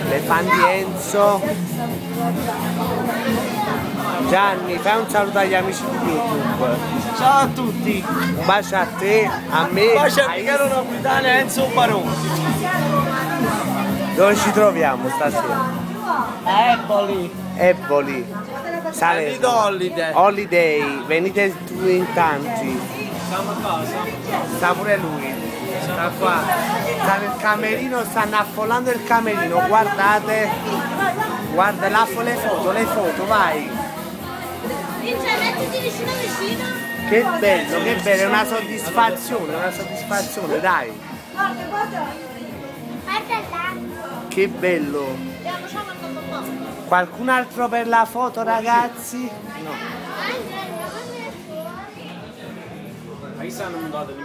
Le fan di Enzo. Gianni, fai un saluto agli amici di YouTube. Ciao a tutti. Un bacio a te, a me. Un bacio a Michele Napolitano e Enzo Baroni. Dove ci troviamo stasera? Eboli. Eboli. Salerno. Holiday. Holiday, venite in tanti. Siamo a casa. Sta pure lui. Sta qua. Sta nel camerino, stanno affollando il camerino, guardate. Guarda le foto, vai. Mettiti vicino vicino. Che bello, è una soddisfazione, dai. Guarda, guarda. Che bello. Qualcun altro per la foto, ragazzi? No. Ahí stanno andando,